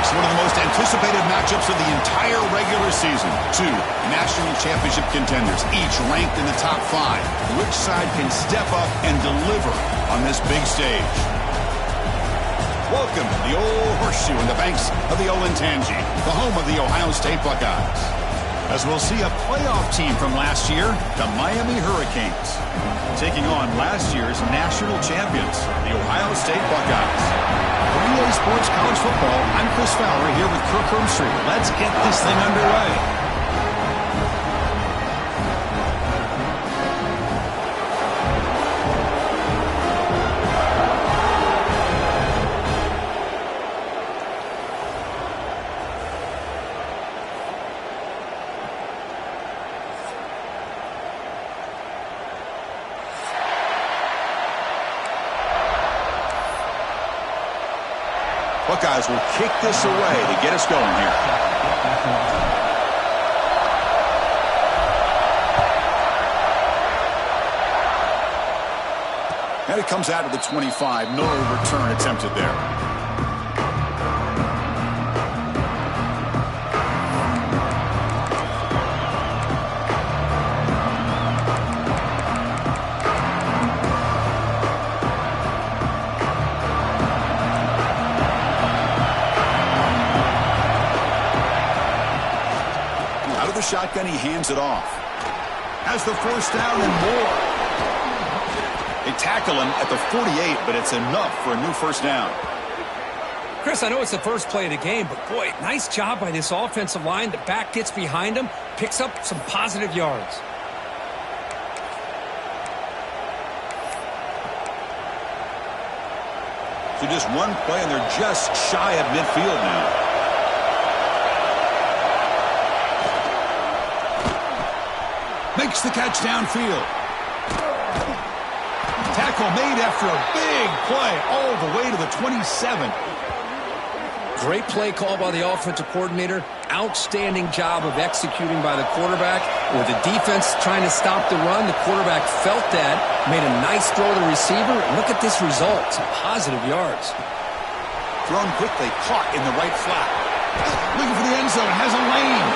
It's one of the most anticipated matchups of the entire regular season. Two national championship contenders, each ranked in the top 5. Which side can step up and deliver on this big stage? Welcome to the Old Horseshoe in the banks of the Olentangy, the home of the Ohio State Buckeyes. As we'll see a playoff team from last year, the Miami Hurricanes, taking on last year's national champions, the Ohio State Buckeyes. For EA Sports College Football, I'm Chris Fowler here with Kirk Herbstreit. Let's get this thing underway. Buckeyes will kick this away to get us going here. And it comes out of the 25. No return attempted there. Shotgun, he hands it off. Has the first down and more. They tackle him at the 48, but it's enough for a new first down. Chris, I know it's the first play of the game, but boy, nice job by this offensive line. The back gets behind him, picks up some positive yards. So just one play, and they're just shy of midfield now. Makes the catch downfield. Tackle made after a big play all the way to the 27. Great play call by the offensive coordinator. Outstanding job of executing by the quarterback. With the defense trying to stop the run, the quarterback felt that, made a nice throw to the receiver. Look at this result. Some positive yards. Thrown quickly, caught in the right flat. Looking for the end zone, has a lane.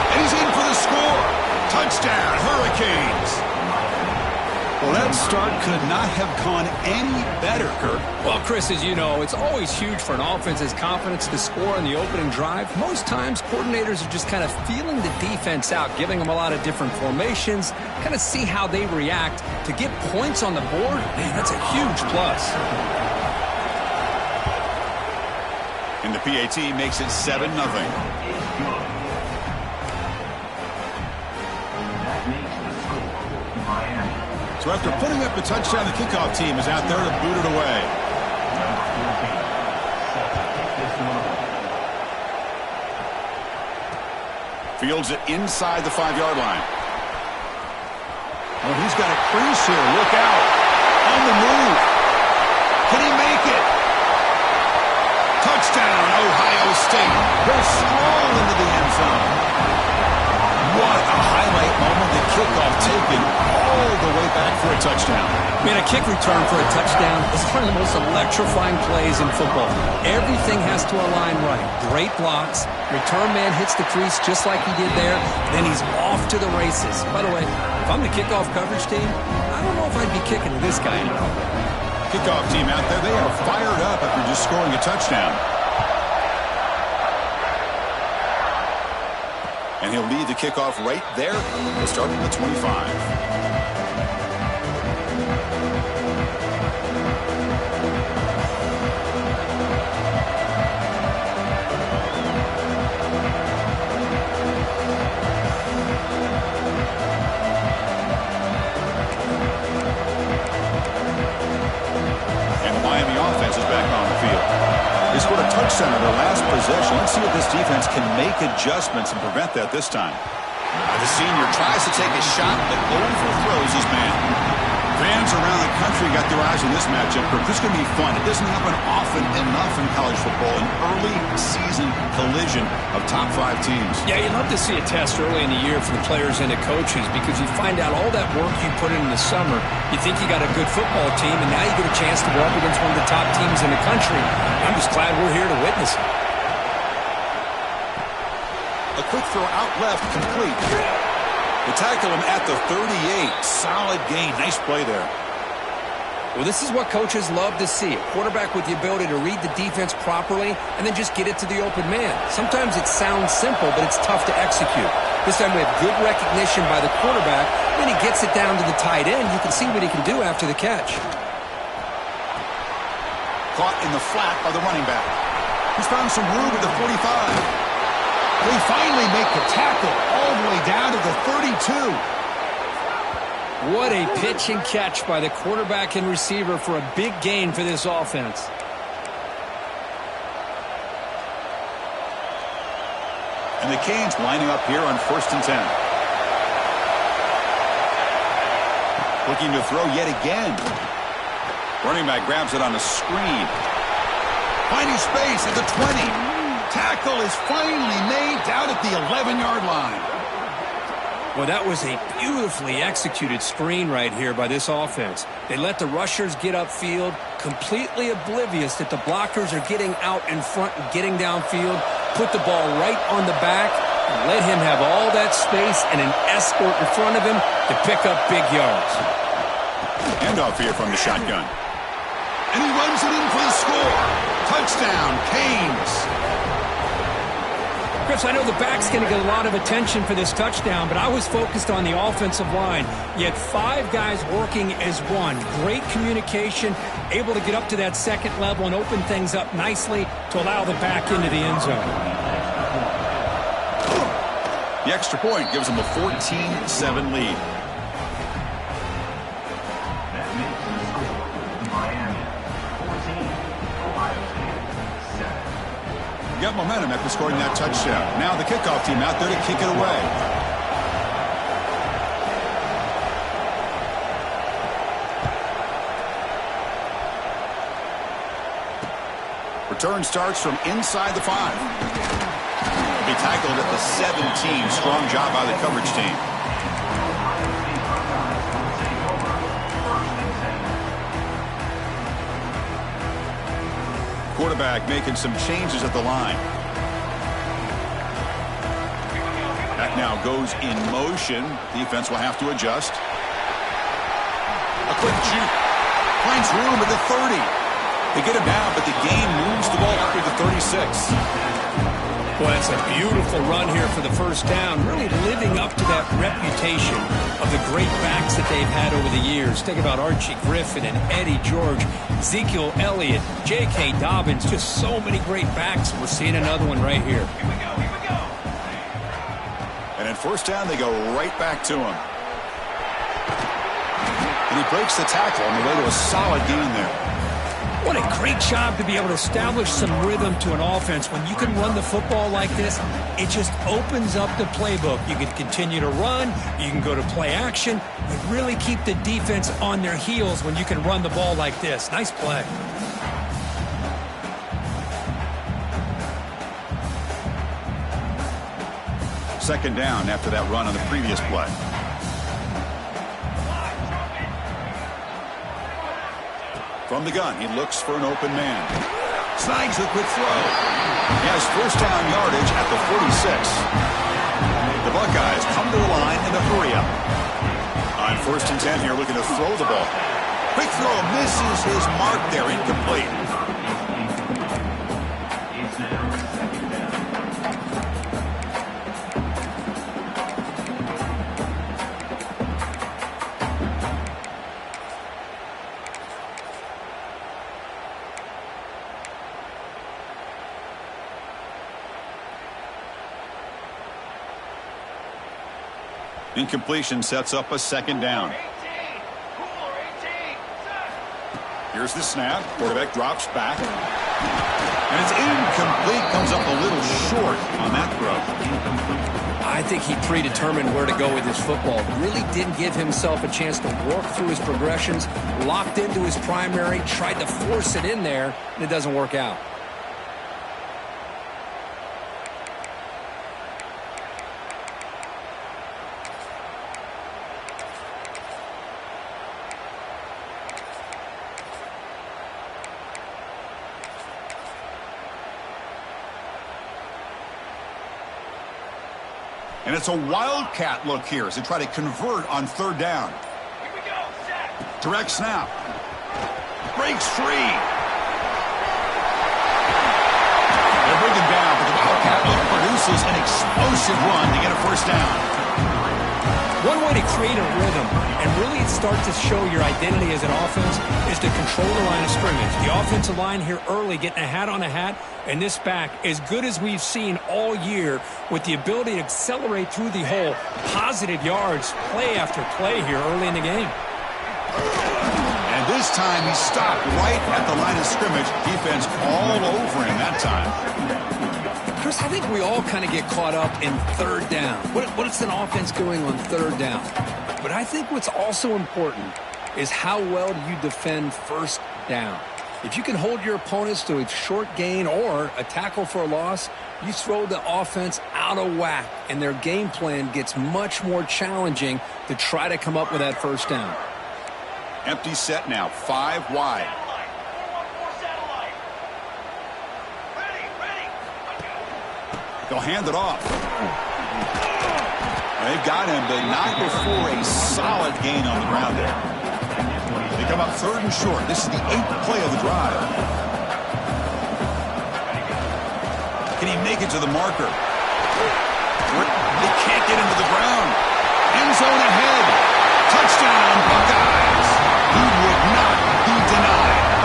And he's in for the score. Touchdown, Hurricanes. Well, that start could not have gone any better, Kirk. Well, Chris, as you know, it's always huge for an offense's confidence to score on the opening drive. Most times, coordinators are just kind of feeling the defense out, giving them a lot of different formations, kind of see how they react. To get points on the board, man, that's a huge plus. And the PAT makes it 7-0. So after putting up the touchdown, the kickoff team is out there to boot it away. Fields it inside the 5-yard line. Oh, he's got a crease here. Look out. On the move. Can he make it? Touchdown, Ohio State. Goes strong into the end zone. What a highlight moment. The kickoff taken all the way back for a touchdown. Man, a kick return for a touchdown is one of the most electrifying plays in football. Everything has to align right. Great blocks. Return man hits the crease just like he did there. Then he's off to the races. By the way, if I'm the kickoff coverage team, I don't know if I'd be kicking to this guy anymore. Kickoff team out there, they are fired up after just scoring a touchdown. And he'll lead the kickoff right there. He'll start from the 25. They scored a touchdown in their last possession. Let's see if this defense can make adjustments and prevent that this time. The senior tries to take a shot, but overthrows his man. Fans around the country got their eyes on this matchup. This is going to be fun. It doesn't happen often enough in college football. An early season collision of top 5 teams. Yeah, you'd love to see a test early in the year for the players and the coaches because you find out all that work you put in the summer. You think you got a good football team, and now you get a chance to go up against one of the top teams in the country. I'm just glad we're here to witness it. A quick throw out left, complete. They tackle him at the 38. Solid gain. Nice play there. Well, this is what coaches love to see. A quarterback with the ability to read the defense properly and then just get it to the open man. Sometimes it sounds simple, but it's tough to execute. This time we have good recognition by the quarterback. Then he gets it down to the tight end. You can see what he can do after the catch. Caught in the flat by the running back. He's found some room at the 45. They finally make the tackle all the way down to the 32. What a pitch and catch by the quarterback and receiver for a big gain for this offense. And the Canes lining up here on 1st and 10. Looking to throw yet again. Running back grabs it on a screen. Finding space at the 20. Tackle is finally made down at the 11-yard line. Well, that was a beautifully executed screen right here by this offense. They let the rushers get upfield, completely oblivious that the blockers are getting out in front and getting downfield, put the ball right on the back, and let him have all that space and an escort in front of him to pick up big yards. Handoff here from the shotgun. And he runs it in for the score. Touchdown, Canes. Chris, I know the back's going to get a lot of attention for this touchdown, but I was focused on the offensive line. You had 5 guys working as one. Great communication, able to get up to that second level and open things up nicely to allow the back into the end zone. The extra point gives them a 14-7 lead. Got momentum after scoring that touchdown. Now the kickoff team out there to kick it away. Return starts from inside the 5. Will be tackled at the 17. Strong job by the coverage team. Quarterback making some changes at the line. That now goes in motion. Defense will have to adjust. A quick juke. Finds room at the 30. They get him down, but the gain moves the ball up to the 36. Well, it's a beautiful run here for the first down, really living up to that reputation of the great backs that they've had over the years. Think about Archie Griffin and Eddie George, Ezekiel Elliott, J.K. Dobbins, just so many great backs. We're seeing another one right here. Here we go, here we go. And at first down, they go right back to him. And he breaks the tackle on the way to a solid gain there. What a great job to be able to establish some rhythm to an offense. When you can run the football like this, it just opens up the playbook. You can continue to run. You can go to play action. You really keep the defense on their heels when you can run the ball like this. Nice play. Second down after that run on the previous play. From the gun, he looks for an open man. Snags the quick throw. He has first down yardage at the 46. The Buckeyes come to the line in a hurry up. On 1st and 10 here, looking to throw the ball. Quick throw misses his mark there, incomplete. Incompletion sets up a second down. Here's the snap. Quarterback drops back. And it's incomplete. Comes up a little short on that throw. I think he predetermined where to go with his football. Really didn't give himself a chance to work through his progressions. Locked into his primary. Tried to force it in there. And it doesn't work out. And it's a wildcat look here as they try to convert on third down. Here we go. Set. Direct snap. Breaks free. They're bringing down, but the wildcat look produces an explosive run to get a first down. One way to create a rhythm and really start to show your identity as an offense is to control the line of scrimmage. The offensive line here early getting a hat on a hat, and this back, as good as we've seen all year, with the ability to accelerate through the hole, positive yards, play after play here early in the game. And this time he stopped right at the line of scrimmage. Defense all over him that time. Chris, I think we all kind of get caught up in third down. What is an offense doing on third down? But I think what's also important is how well do you defend first down. If you can hold your opponents to a short gain or a tackle for a loss, you throw the offense out of whack, and their game plan gets much more challenging to try to come up with that first down. Empty set now, 5 wide. They'll hand it off. They've got him, but not before a solid gain on the ground there. They come up third and short. This is the 8th play of the drive. Can he make it to the marker? They can't get into the ground. End zone ahead. Touchdown, Buckeyes. He would not be denied.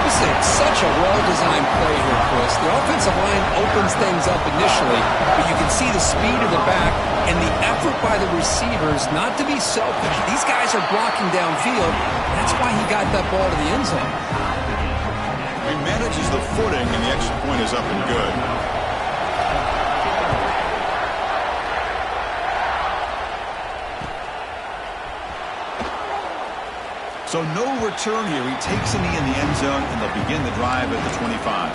This is such a well-designed play here, Chris. The offensive line opens things up initially, but you can see the speed of the back and the effort by the receivers not to be selfish. These guys are blocking downfield. That's why he got that ball to the end zone. He manages the footing, and the extra point is up and good. So no return here. He takes a knee in the end zone, and they'll begin the drive at the 25.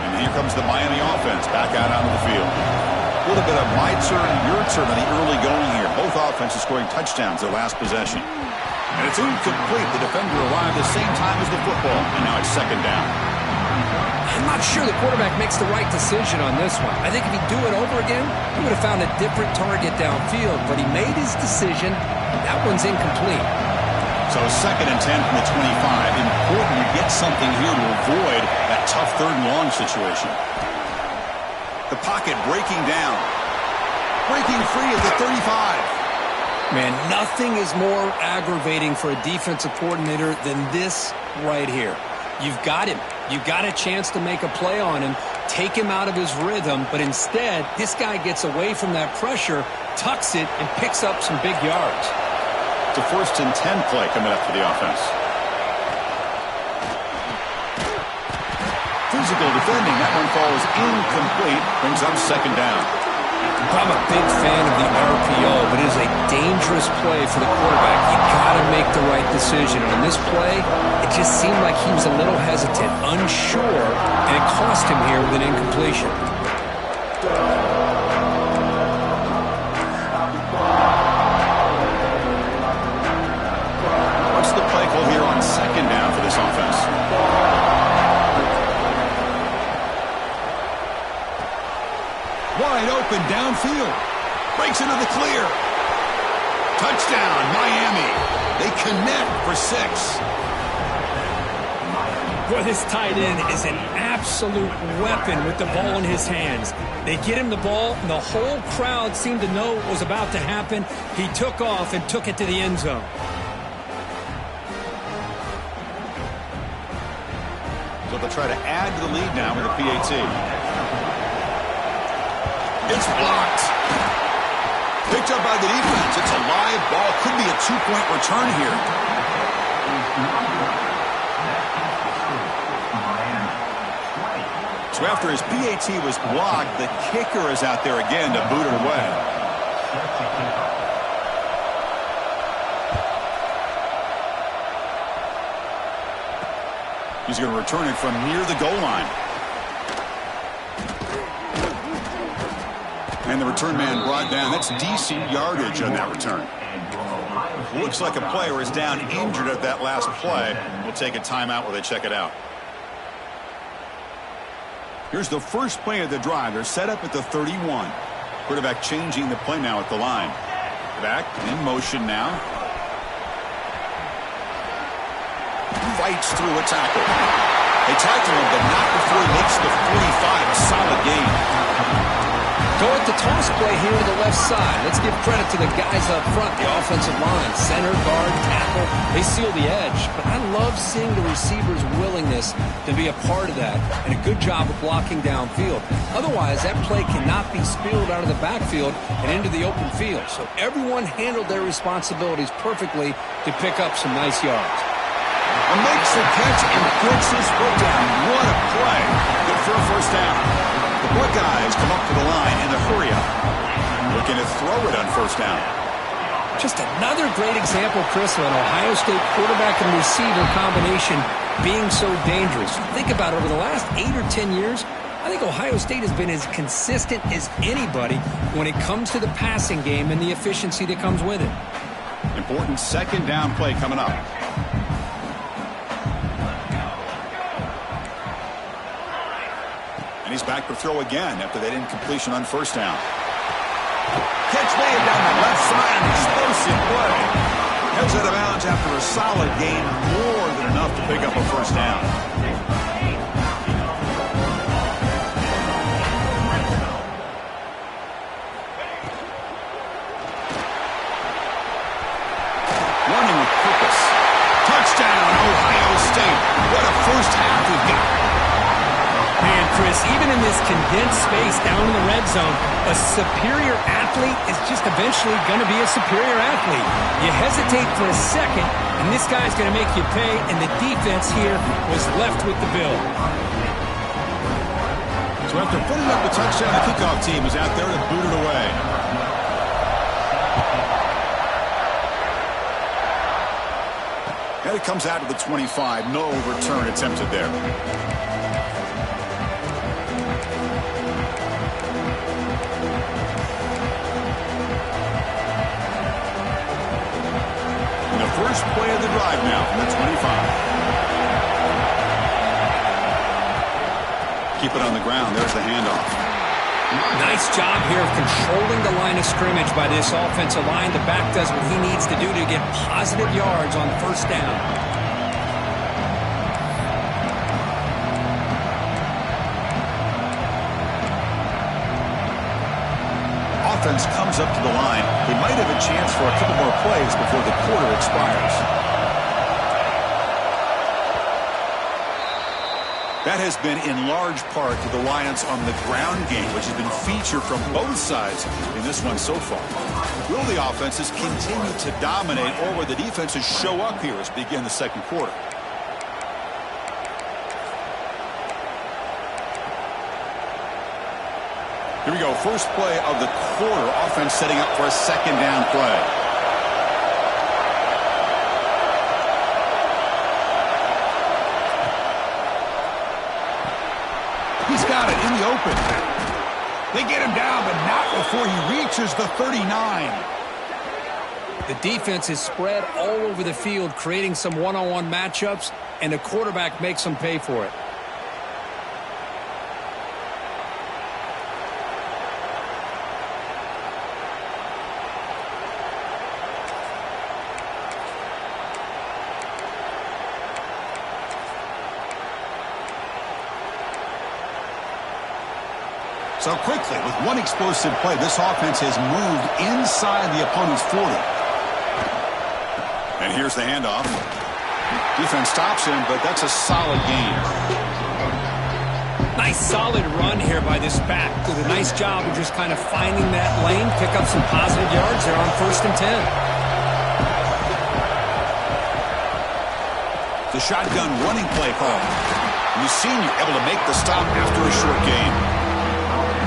And here comes the Miami offense back out onto the field. A little bit of my turn, your turn in the early going here. Both offenses scoring touchdowns their last possession. And it's incomplete. The defender arrived the same time as the football, and now it's second down. I'm not sure the quarterback makes the right decision on this one. I think if he'd do it over again, he would have found a different target downfield, but he made his decision. That one's incomplete. So second and 10 from the 25. Important to get something here to avoid that tough third and long situation. The pocket breaking down. Breaking free at the 35. Man, nothing is more aggravating for a defensive coordinator than this right here. You've got him. You've got a chance to make a play on him, take him out of his rhythm, but instead, this guy gets away from that pressure, tucks it, and picks up some big yards. It's a 1st and 10 play coming up for the offense. Physical defending. That one falls incomplete. Brings up second down. I'm a big fan of the RPO, but it is a dangerous play for the quarterback. You got to make the right decision. On this play, it just seemed like he was a little hesitant, unsure, and it cost him here with an incompletion. What's the play call here on second down for this offense? Wide open downfield. Breaks into the clear. Touchdown, Miami. They connect for 6. Boy, this tight end is an absolute weapon with the ball in his hands. They get him the ball, and the whole crowd seemed to know what was about to happen. He took off and took it to the end zone. So they'll try to add to the lead now with a PAT. It's blocked. Picked up by the defense. It's a live ball. Could be a 2-point return here. So after his PAT was blocked, the kicker is out there again to boot it away. He's going to return it from near the goal line. And the return man brought down. That's decent yardage on that return. Looks like a player is down injured at that last play. We'll take a timeout while they check it out. Here's the first play of the drive. They're set up at the 31. Quarterback changing the play now at the line. Back in motion now. Fights through a tackle. They tackle him, but not before he makes the 45. A solid gain. Go at the toss play here to the left side. Let's give credit to the guys up front, the offensive line, center, guard, tackle. They seal the edge. But I love seeing the receiver's willingness to be a part of that and a good job of blocking downfield. Otherwise, that play cannot be spilled out of the backfield and into the open field. So everyone handled their responsibilities perfectly to pick up some nice yards. Makes the catch and puts his foot down. What a play. Good for a first down. The Buckeyes come up to the line in a hurry-up. Looking to throw it on first down. Just another great example, Chris, of an Ohio State quarterback and receiver combination being so dangerous. Think about it, over the last 8 or 10 years, I think Ohio State has been as consistent as anybody when it comes to the passing game and the efficiency that comes with it. Important second down play coming up. And he's back to throw again after that incompletion on first down. Catch made down the left side. Explosive play. Heads out of bounds after a solid gain. More than enough to pick up a first down. Running with purpose. Touchdown, Ohio State. What a first half we've got. Man, Chris, even in this condensed space down in the red zone, a superior athlete is just eventually going to be a superior athlete. You hesitate for a second, and this guy's going to make you pay, and the defense here was left with the bill. So after putting up the touchdown, the kickoff team is out there to boot it away. And it comes out to the 25. No return attempted there. First play of the drive now from the 25. Keep it on the ground. There's the handoff. Nice job here of controlling the line of scrimmage by this offensive line. The back does what he needs to do to get positive yards on first down. Offense comes up to the line. They might have a chance for a couple more plays before the quarter expires. That has been in large part to the reliance on the ground game, which has been featured from both sides in this one so far. Will the offenses continue to dominate, or will the defenses show up here as we begin the second quarter? Here we go. First play of the quarter. Offense setting up for a second down play. He's got it in the open. They get him down, but not before he reaches the 39. The defense is spread all over the field, creating some one-on-one matchups, and the quarterback makes them pay for it. So quickly, with one explosive play, this offense has moved inside the opponent's 40. And here's the handoff. Defense stops him, but that's a solid gain. Nice solid run here by this back. Did a nice job of just kind of finding that lane, pick up some positive yards there on 1st and 10. The shotgun running play call. And the senior able to make the stop after a short gain.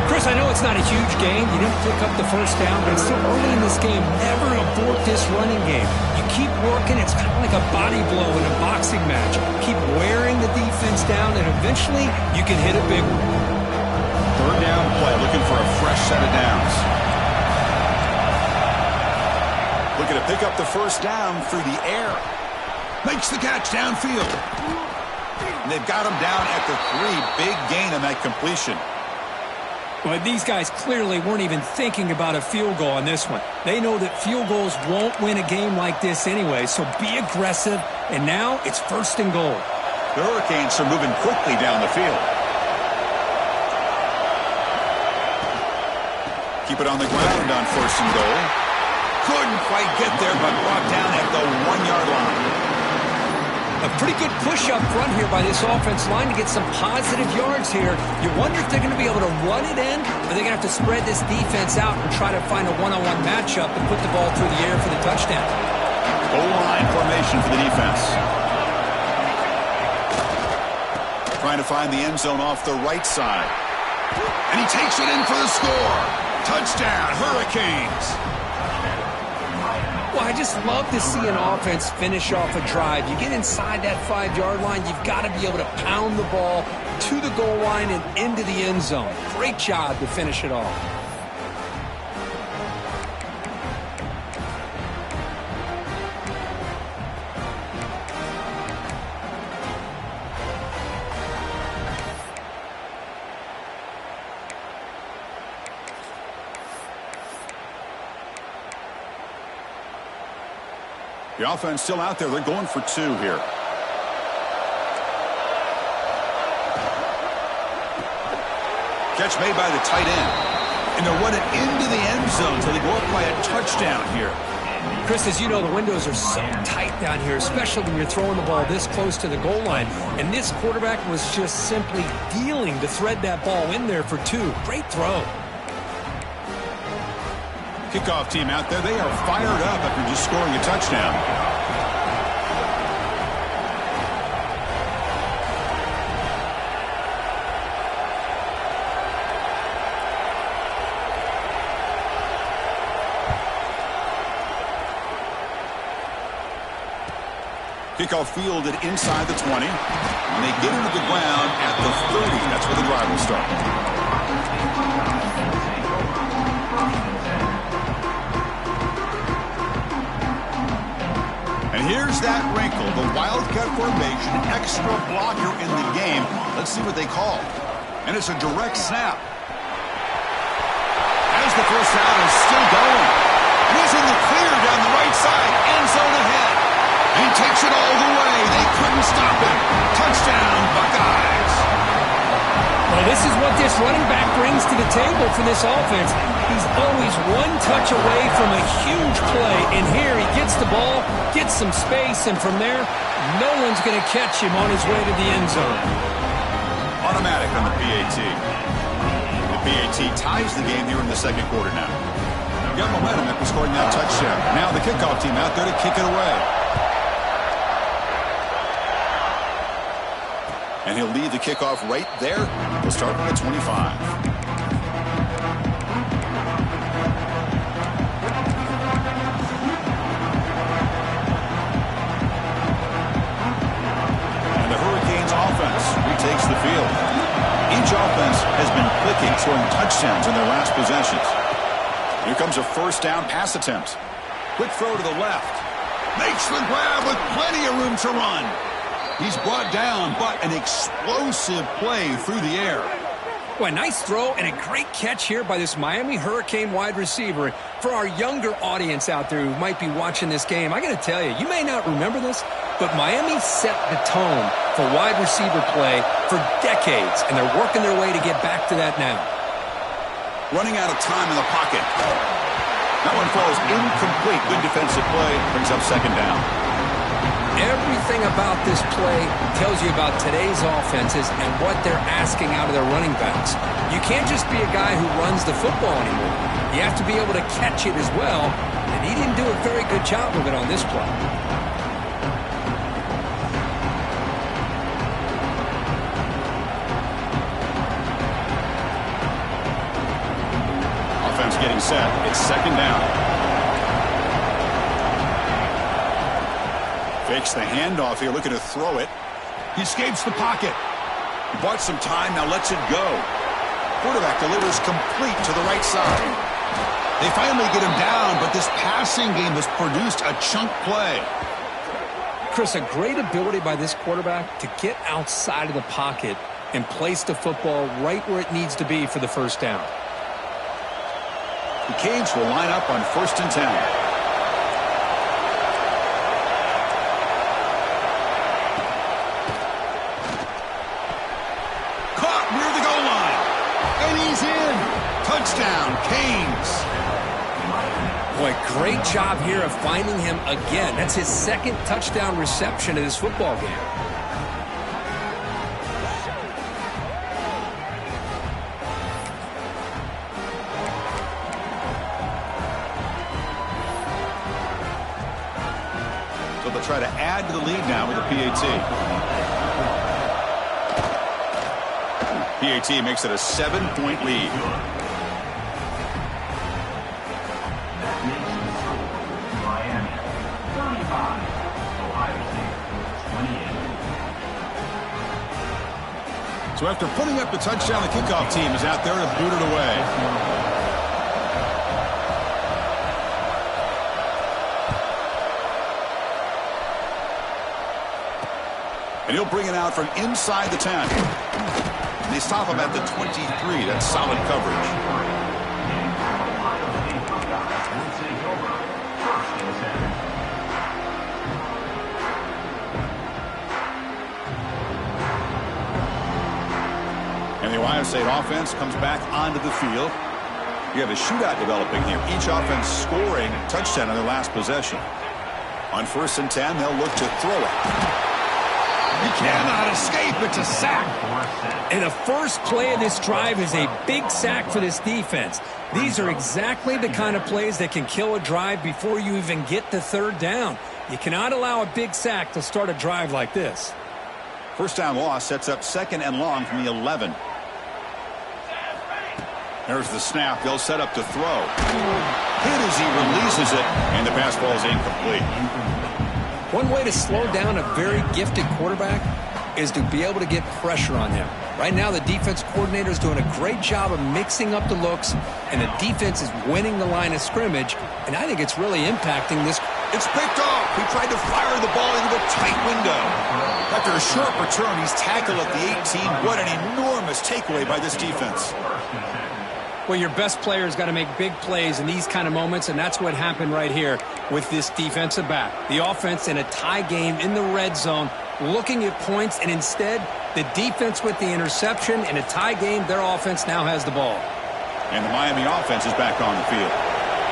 Chris, I know it's not a huge gain. You didn't pick up the first down, but it's still early in this game. Never abort this running game. You keep working. It's kind of like a body blow in a boxing match. Keep wearing the defense down, and eventually you can hit a big one. Third down play, looking for a fresh set of downs. Looking to pick up the first down through the air. Makes the catch downfield. And they've got him down at the 3. Big gain on that completion. Well, these guys clearly weren't even thinking about a field goal on this one. They know that field goals won't win a game like this anyway, so be aggressive. And now it's first and goal. The Hurricanes are moving quickly down the field. Keep it on the ground on first and goal. Couldn't quite get there, but brought down at the 1-yard line. A pretty good push up front here by this offense line to get some positive yards here. You wonder if they're going to be able to run it in, or they're going to have to spread this defense out and try to find a one-on-one matchup and put the ball through the air for the touchdown. Goal line formation for the defense. Trying to find the end zone off the right side. And he takes it in for the score. Touchdown, Hurricanes. Well, I just love to see an offense finish off a drive. You get inside that 5-yard line, you've got to be able to pound the ball to the goal line and into the end zone. Great job to finish it off. The offense still out there. They're going for 2 here. Catch made by the tight end. And they're running into the end zone, so they go up by a touchdown here. Chris, as you know, the windows are so tight down here, especially when you're throwing the ball this close to the goal line. And this quarterback was just simply dealing to thread that ball in there for 2. Great throw. Kickoff team out there, they are fired up after just scoring a touchdown. Kickoff fielded inside the 20, and they get into the ground at the 30. That's where the drive will start. Here's that wrinkle, the Wildcat formation, extra blocker in the game. Let's see what they call. And it's a direct snap. As the first down is still going. And he's in the clear down the right side, end zone ahead. And he takes it all the way. They couldn't stop him. Touchdown, Buckeyes. Well, this is what this running back brings to the table for this offense. He's always one touch away from a huge play, and here he gets the ball, gets some space, and from there, no one's going to catch him on his way to the end zone. Automatic on the PAT. The PAT ties the game here in the second quarter now. Got momentum after scoring that touchdown. Now the kickoff team out there to kick it away. And he'll lead the kickoff right there. We'll start at 25. Takes the field. Each offense has been clicking, scoring touchdowns in their last possessions. Here comes a first down pass attempt. Quick throw to the left. Makes the grab with plenty of room to run. He's brought down, but an explosive play through the air. Well, a nice throw and a great catch here by this Miami Hurricane wide receiver. For our younger audience out there who might be watching this game, I got to tell you, you may not remember this, but Miami set the tone for wide receiver play for decades, and they're working their way to get back to that now. Running out of time in the pocket. That one falls incomplete. Good defensive play. Brings up second down. Everything about this play tells you about today's offenses and what they're asking out of their running backs. You can't just be a guy who runs the football anymore. You have to be able to catch it as well, and he didn't do a very good job of it on this play. Offense getting set. It's second down. Fakes the handoff here, looking to throw it. He escapes the pocket. He bought some time, now lets it go. Quarterback delivers complete to the right side. They finally get him down, but this passing game has produced a chunk play. Chris, a great ability by this quarterback to get outside of the pocket and place the football right where it needs to be for the first down. The Canes will line up on 1st and 10. Caught near the goal line. And he's in. Touchdown, Canes. Boy, great job here of finding him again. That's his second touchdown reception in this football game. So they'll try to add to the lead now with a PAT. PAT makes it a 7-point lead. So after putting up the touchdown, the kickoff team is out there to boot it away. And he'll bring it out from inside the 10. And they stop him at the 23. That's solid coverage. And the Ohio State offense comes back onto the field. You have a shootout developing here. Each offense scoring a touchdown on their last possession. On 1st and 10, they'll look to throw it. He cannot escape. It's a sack. And the first play of this drive is a big sack for this defense. These are exactly the kind of plays that can kill a drive before you even get the 3rd down. You cannot allow a big sack to start a drive like this. First down loss sets up 2nd and long from the 11. There's the snap. They'll set up to throw. Hit as he releases it, and the pass ball is incomplete. One way to slow down a very gifted quarterback is to be able to get pressure on him. Right now, the defense coordinator is doing a great job of mixing up the looks, and the defense is winning the line of scrimmage, and I think it's really impacting this. It's picked off. He tried to fire the ball into the tight window. After a short return, he's tackled at the 18. What an enormous takeaway by this defense. Well, your best player's got to make big plays in these kind of moments, and that's what happened right here with this defensive back. The offense in a tie game in the red zone, looking at points, and instead, the defense with the interception. In a tie game, their offense now has the ball. And the Miami offense is back on the field.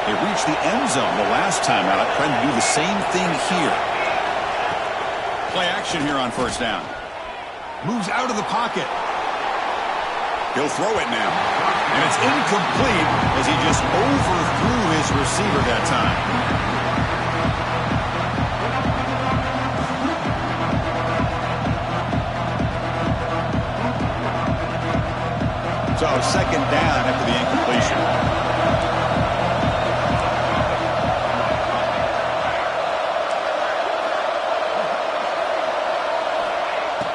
They reached the end zone the last time out, trying to do the same thing here. Play action here on 1st down. Moves out of the pocket. He'll throw it now. And it's incomplete as he just overthrew his receiver that time. So 2nd down after the incompletion.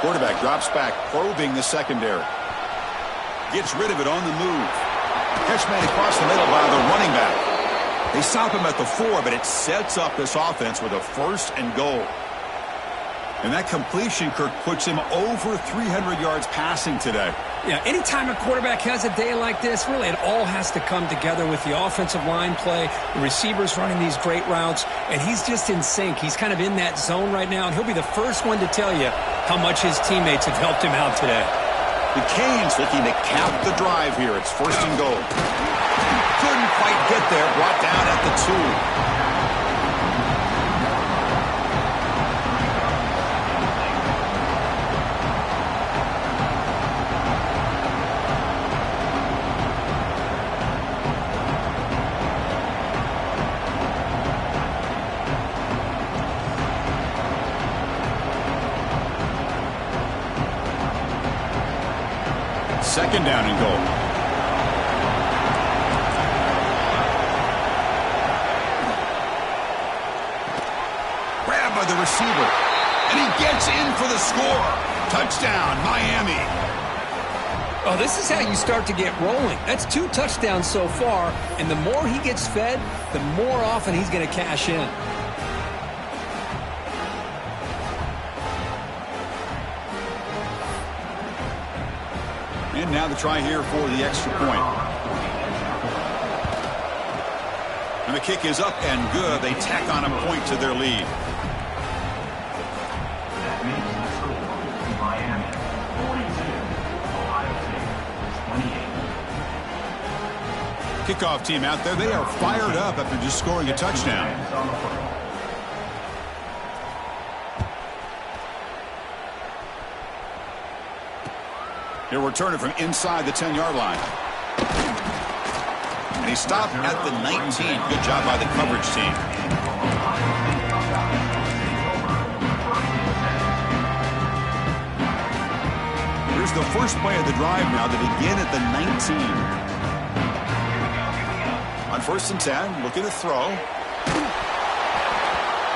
Quarterback drops back, probing the secondary. Gets rid of it on the move. Catch man across the middle by the running back. They stop him at the 4, but it sets up this offense with a 1st and goal. And that completion, Kirk, puts him over 300 yards passing today. Yeah, anytime a quarterback has a day like this, really it all has to come together with the offensive line play, the receivers running these great routes, and he's just in sync. He's kind of in that zone right now, and he'll be the first one to tell you how much his teammates have helped him out today. The Canes looking to cap the drive here. It's 1st and goal. Couldn't quite get there. Brought down at the 2. Second down and goal. Grabbed by the receiver. And he gets in for the score. Touchdown, Miami. Oh, this is how you start to get rolling. That's 2 touchdowns so far, and the more he gets fed, the more often he's going to cash in. And now the try here for the extra point. And the kick is up and good. They tack on a point to their lead. That makes the score Miami 42, Ohio State 28. Kickoff team out there. They are fired up after just scoring a touchdown. He'll return it from inside the 10-yard line. And he stopped at the 19. Good job by the coverage team. Here's the first play of the drive now to begin at the 19. On 1st and 10, looking to throw.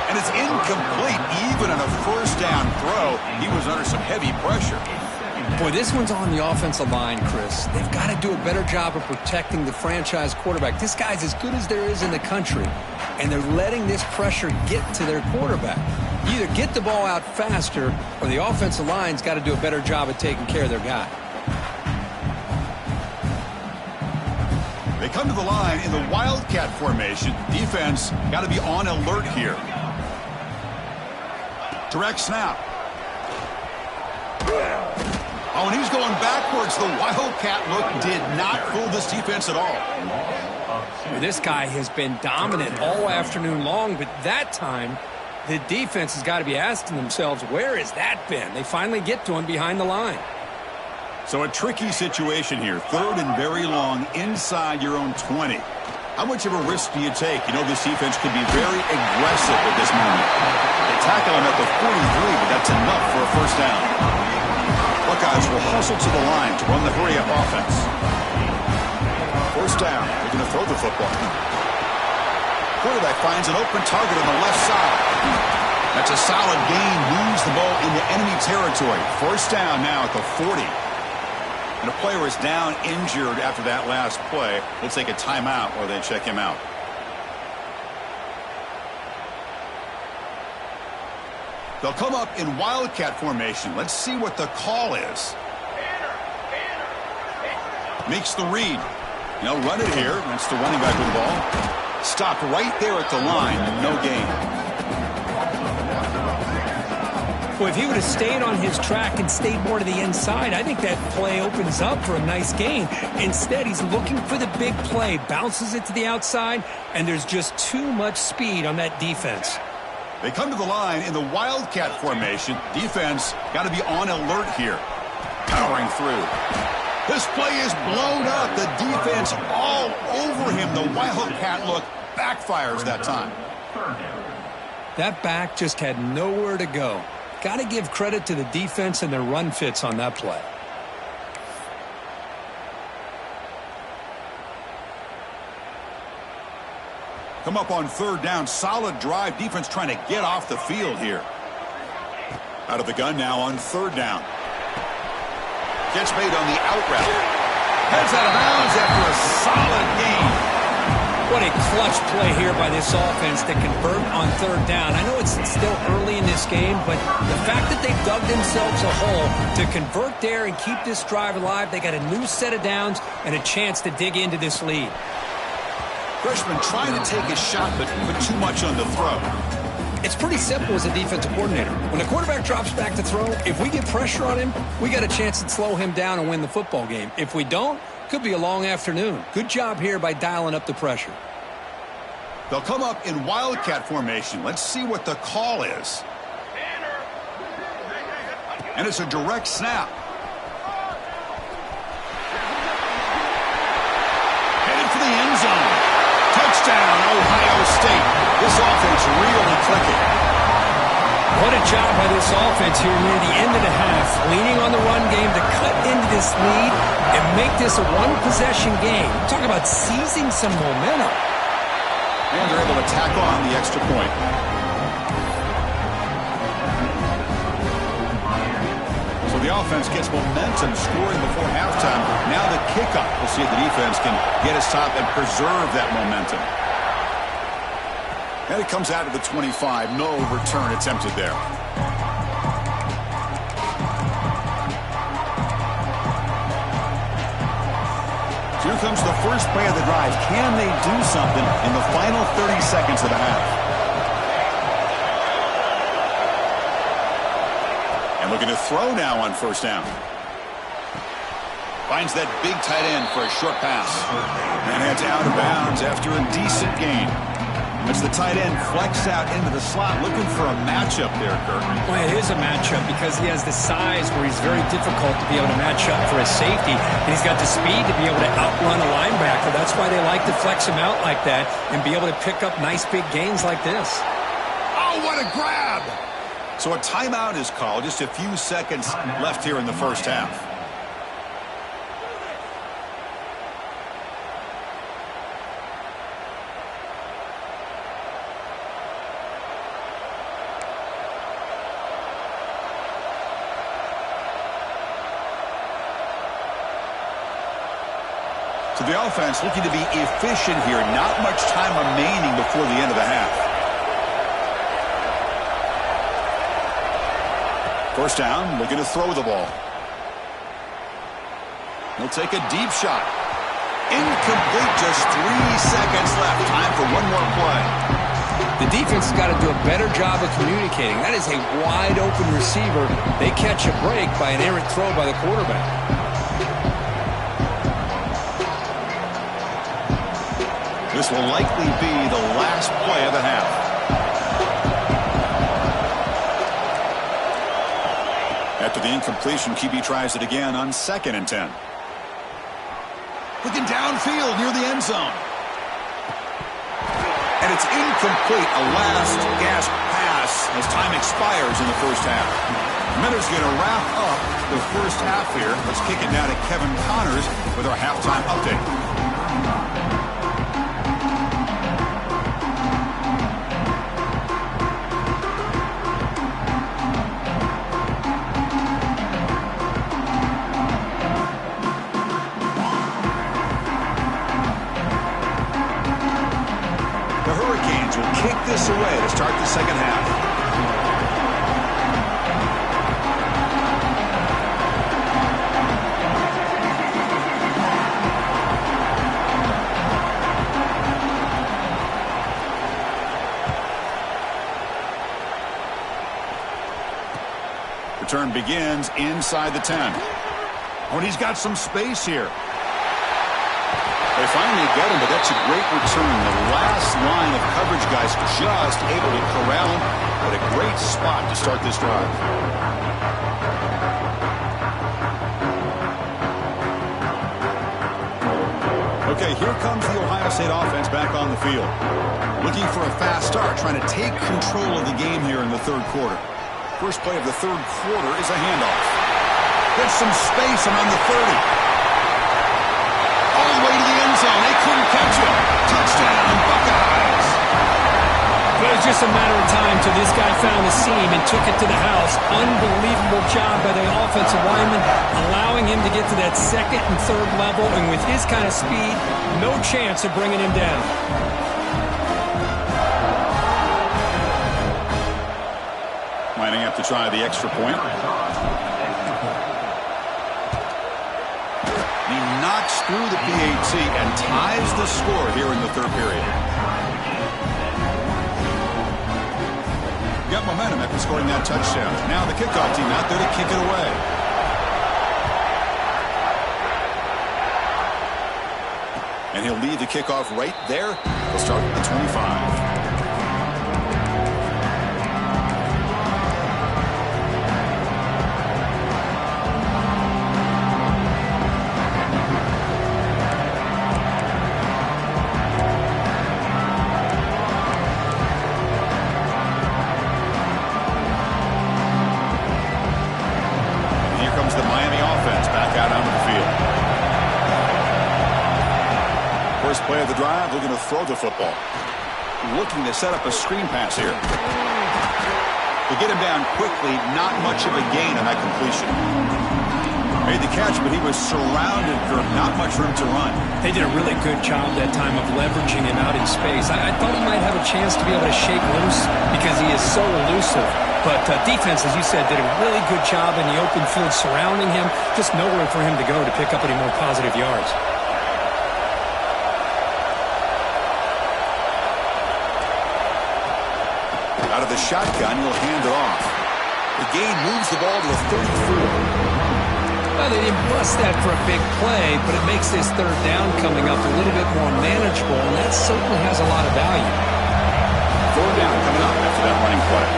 And it's incomplete. Even on a first down throw, he was under some heavy pressure. Boy, this one's on the offensive line, Chris. They've got to do a better job of protecting the franchise quarterback. This guy's as good as there is in the country, and they're letting this pressure get to their quarterback. You either get the ball out faster, or the offensive line's got to do a better job of taking care of their guy. They come to the line in the Wildcat formation. Defense got to be on alert here. Direct snap. Oh, and he's going backwards. The Wildcat look did not fool this defense at all. This guy has been dominant all afternoon long, but that time, the defense has got to be asking themselves, where has that been? They finally get to him behind the line. So a tricky situation here. 3rd and very long inside your own 20. How much of a risk do you take? You know this defense could be very aggressive at this moment. They tackle him at the 43, but that's enough for a first down. Buckeyes will hustle to the line to run the hurry-up offense. First down. They're going to throw the football. Quarterback finds an open target on the left side. That's a solid gain. Moves the ball into enemy territory. First down now at the 40. And a player is down injured after that last play. We'll take a timeout while they check him out. They'll come up in Wildcat formation. Let's see what the call is. Makes the read. They'll run it here. That's the running back with the ball. Stopped right there at the line. No gain. Well, if he would have stayed on his track and stayed more to the inside, I think that play opens up for a nice gain. Instead, he's looking for the big play. Bounces it to the outside, and there's just too much speed on that defense. They come to the line in the Wildcat formation. Defense got to be on alert here. Powering through. This play is blown up. The defense all over him. The Wildcat look backfires that time. That back just had nowhere to go. Got to give credit to the defense and their run fits on that play. Come up on 3rd down. Solid drive. Defense trying to get off the field here. Out of the gun now on 3rd down. Catch made on the out route. Heads out of bounds after a solid gain. What a clutch play here by this offense to convert on 3rd down. I know it's still early in this game, but the fact that they dug themselves a hole to convert there and keep this drive alive, they got a new set of downs and a chance to dig into this lead. Freshman trying to take a shot, but too much on the throw. It's pretty simple as a defensive coordinator. When the quarterback drops back to throw, if we get pressure on him, we got a chance to slow him down and win the football game. If we don't, could be a long afternoon. Good job here by dialing up the pressure. They'll come up in Wildcat formation. Let's see what the call is. And it's a direct snap. Headed for the end zone. Touchdown, Ohio State. This offense really clicking. What a job by this offense here near the end of the half. Leaning on the run game to cut into this lead and make this a one-possession game. Talk about seizing some momentum. And they're able to tack on the extra point. So the offense gets momentum scoring before halftime. Now the kickoff. We'll see if the defense can get a stop and preserve that momentum. And it comes out of the 25. No return attempted there. Here comes the first play of the drive. Can they do something in the final 30 seconds of the half? And looking to throw now on first down. Finds that big tight end for a short pass. And heads out of bounds after a decent gain. As the tight end flexed out into the slot, looking for a matchup there, Kirk. Well, it is a matchup because he has the size where he's very difficult to be able to match up for his safety. And he's got the speed to be able to outrun a linebacker. That's why they like to flex him out like that and be able to pick up nice big gains like this. Oh, what a grab! So a timeout is called. Just a few seconds left here in the first half. So the offense looking to be efficient here. Not much time remaining before the end of the half. First down, looking to throw the ball. He'll take a deep shot. Incomplete, just 3 seconds left. Time for one more play. The defense has got to do a better job of communicating. That is a wide open receiver. They catch a break by an errant throw by the quarterback. This will likely be the last play of the half. After the incompletion, QB tries it again on 2nd and 10. Looking downfield near the end zone. And it's incomplete. A last gasp pass as time expires in the first half. Miller's going to wrap up the first half here. Let's kick it now to Kevin Connors with our halftime update. Kick this away to start the second half. Return begins inside the 10. Oh, and he's got some space here. They finally get him, but that's a great return. The last line of coverage guys just able to corral him. What a great spot to start this drive. Okay, here comes the Ohio State offense back on the field. Looking for a fast start, trying to take control of the game here in the third quarter. First play of the third quarter is a handoff. Gets some space around the 30. All the way to the end zone. They couldn't catch him. Touchdown, Buckeyes. It was just a matter of time till this guy found a seam and took it to the house. Unbelievable job by the offensive lineman, allowing him to get to that second and third level. And with his kind of speed, no chance of bringing him down. Lining up to try the extra point. He knocks through the PAT and ties the score here in the third period. Got momentum after scoring that touchdown. Now the kickoff team out there to kick it away. And he'll lead the kickoff right there. He'll start at the 25. Play of the drive, looking to throw the football. Looking to set up a screen pass here. To get him down quickly, not much of a gain on that completion. Made the catch, but he was surrounded for not much room to run. They did a really good job that time of leveraging him out in space. I thought he might have a chance to be able to shake loose because he is so elusive. But defense, as you said, did a really good job in the open field surrounding him. Just nowhere for him to go to pick up any more positive yards. Out of the shotgun, he'll hand it off. The gain moves the ball to the 34. Well, they didn't bust that for a big play, but it makes this third down coming up a little bit more manageable, and that certainly has a lot of value. Third down coming up after that running play.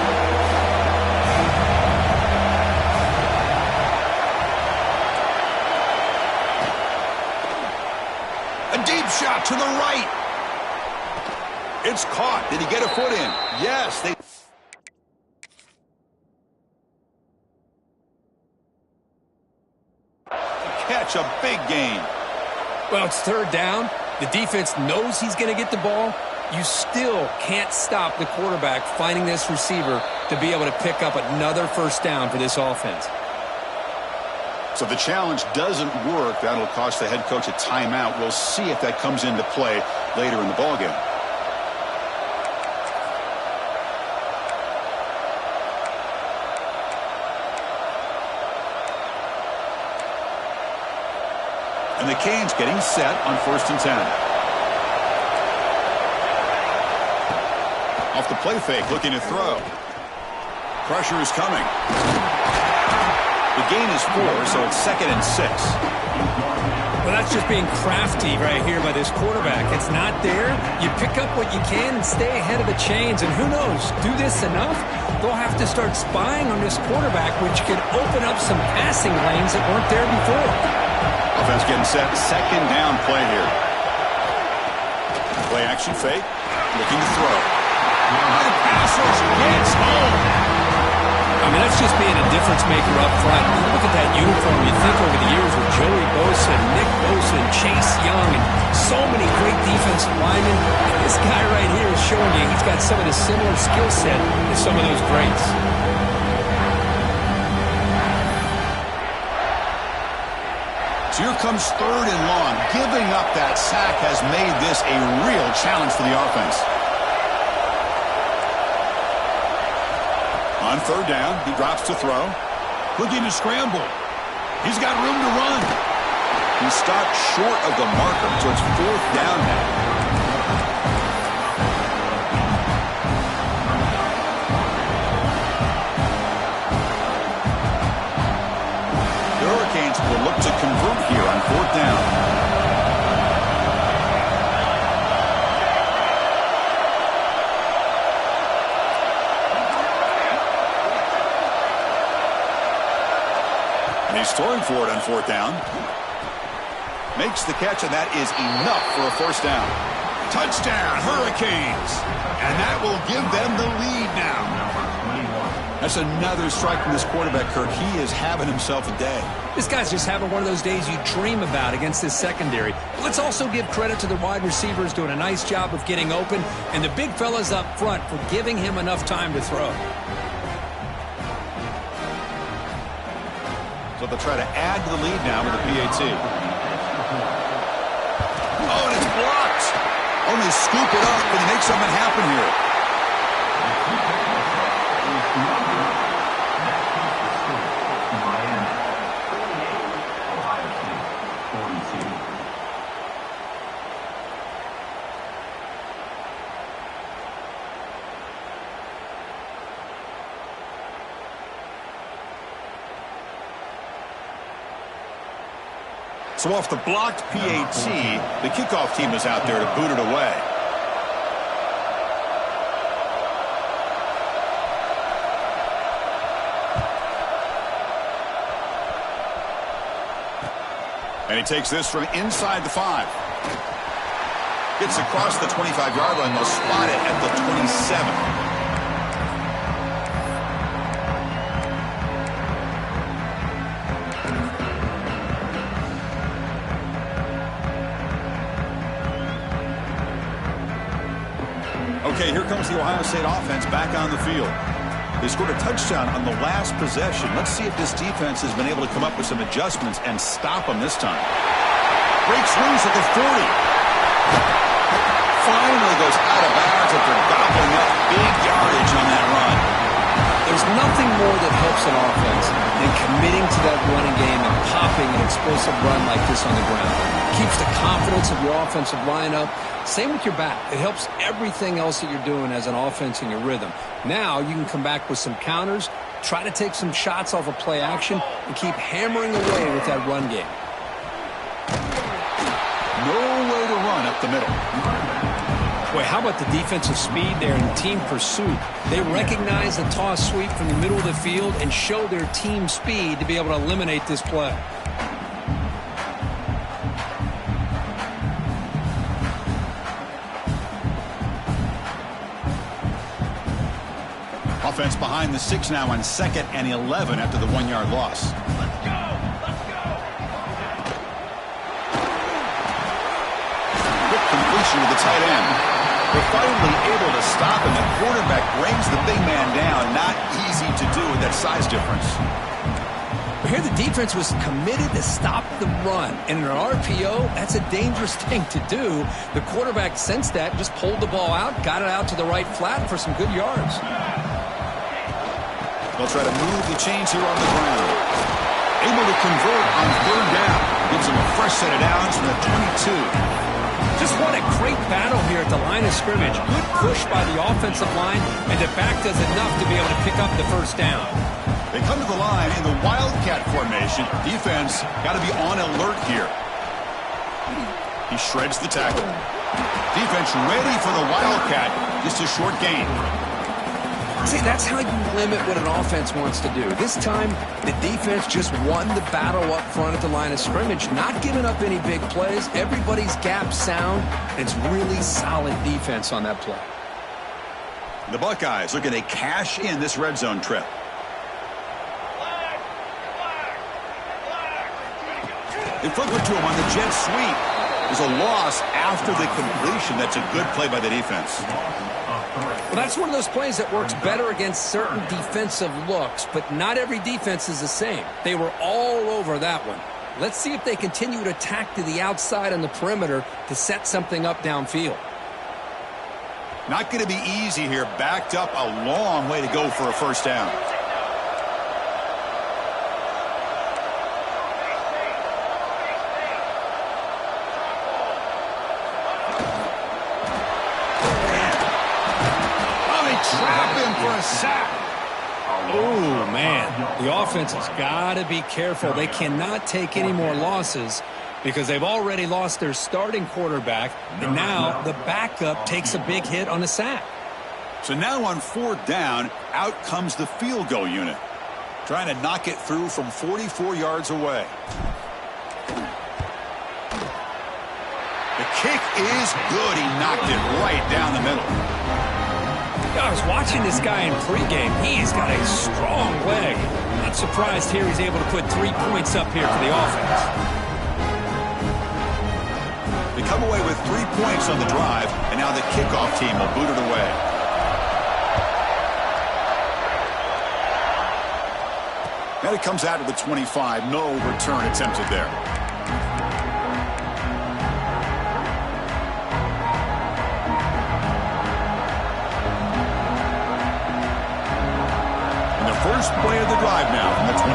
A deep shot to the right. It's caught. Did he get a foot in? Yes. Catch a big gain. Well, it's third down. The defense knows he's going to get the ball. You still can't stop the quarterback finding this receiver to be able to pick up another first down for this offense. So if the challenge doesn't work, that'll cost the head coach a timeout. We'll see if that comes into play later in the ballgame. And the Canes getting set on 1st and 10. Off the play fake, looking to throw. Pressure is coming. The gain is 4, so it's 2nd and 6. Well, that's just being crafty right here by this quarterback. It's not there. You pick up what you can and stay ahead of the chains. And who knows, do this enough, they'll have to start spying on this quarterback, which could open up some passing lanes that weren't there before. Offense getting set. 2nd down play here. Play action fake. Looking to throw. The passes gets home. I mean, that's just being a difference maker up front. You look at that uniform, you think over the years with Joey Bosa, Nick Bosa, and Chase Young, and so many great defensive linemen. And this guy right here is showing you he's got some of the similar skill set as some of those greats. So here comes 3rd and long. Giving up that sack has made this a real challenge for the offense. On 3rd down, he drops to throw. Looking to scramble. He's got room to run. He stopped short of the marker, so it's 4th down now. The Hurricanes will look to convert here on 4th down. He's throwing for it on 4th down. Makes the catch, and that is enough for a 1st down. Touchdown, Hurricanes. And that will give them the lead now. That's another strike from this quarterback, Kirk. He is having himself a day. This guy's just having one of those days you dream about against this secondary. Let's also give credit to the wide receivers doing a nice job of getting open, and the big fellas up front for giving him enough time to throw. So they'll try to add to the lead now with a PAT. Oh, and it's blocked. Only scoop it up and make something happen here. So off the blocked PAT, the kickoff team is out there to boot it away. And he takes this from inside the 5. Gets across the 25-yard line. They'll spot it at the 27. Okay, here comes the Ohio State offense back on the field. They scored a touchdown on the last possession. Let's see if this defense has been able to come up with some adjustments and stop them this time. Breaks loose at the 40. Finally goes out of bounds after gobbling up big yardage on that run. There's nothing more that helps an offense than committing to that running game and popping an explosive run like this on the ground. Keeps the confidence of your offensive line up. Same with your back. It helps everything else that you're doing as an offense in your rhythm. Now you can come back with some counters, try to take some shots off of play action, and keep hammering away with that run game. No way to run up the middle. Boy, how about the defensive speed there in team pursuit? They recognize the toss sweep from the middle of the field and show their team speed to be able to eliminate this play. Offense behind the 6 now on 2nd and 11 after the 1-yard loss. Let's go! Let's go! Quick completion to the tight end. They're finally able to stop him. The quarterback brings the big man down. Not easy to do with that size difference. Here the defense was committed to stop the run. And in an RPO, that's a dangerous thing to do. The quarterback sensed that, just pulled the ball out, got it out to the right flat for some good yards. They'll try to move the chains here on the ground. Able to convert on 3rd down. Gives them a fresh set of downs from the 22. Just what a great battle here at the line of scrimmage. Good push by the offensive line, and the back does enough to be able to pick up the first down. They come to the line in the Wildcat formation. Defense got to be on alert here. He shreds the tackle. Defense ready for the Wildcat. Just a short gain. See, that's how you limit what an offense wants to do. This time, the defense just won the battle up front at the line of scrimmage, not giving up any big plays. Everybody's gap sound, and it's really solid defense on that play. The Buckeyes looking to cash in this red zone trip. They flip it to him on the jet sweep. There's a loss after the completion. That's a good play by the defense. Well, that's one of those plays that works better against certain defensive looks, but not every defense is the same. They were all over that one. Let's see if they continue to attack to the outside on the perimeter to set something up downfield. Not going to be easy here. Backed up a long way to go for a first down. Trap him for a sack. Oh, man. The offense has got to be careful. They cannot take any more losses because they've already lost their starting quarterback, and now the backup takes a big hit on a sack. So now on 4th down, out comes the field goal unit, trying to knock it through from 44 yards away. The kick is good. He knocked it right down the middle. I was watching this guy in pregame. He's got a strong leg. Not surprised here he's able to put 3 points up here for the offense. They come away with 3 points on the drive, and now the kickoff team will boot it away. Now it comes out of the 25. No return attempted there. First play of the drive now from the 25.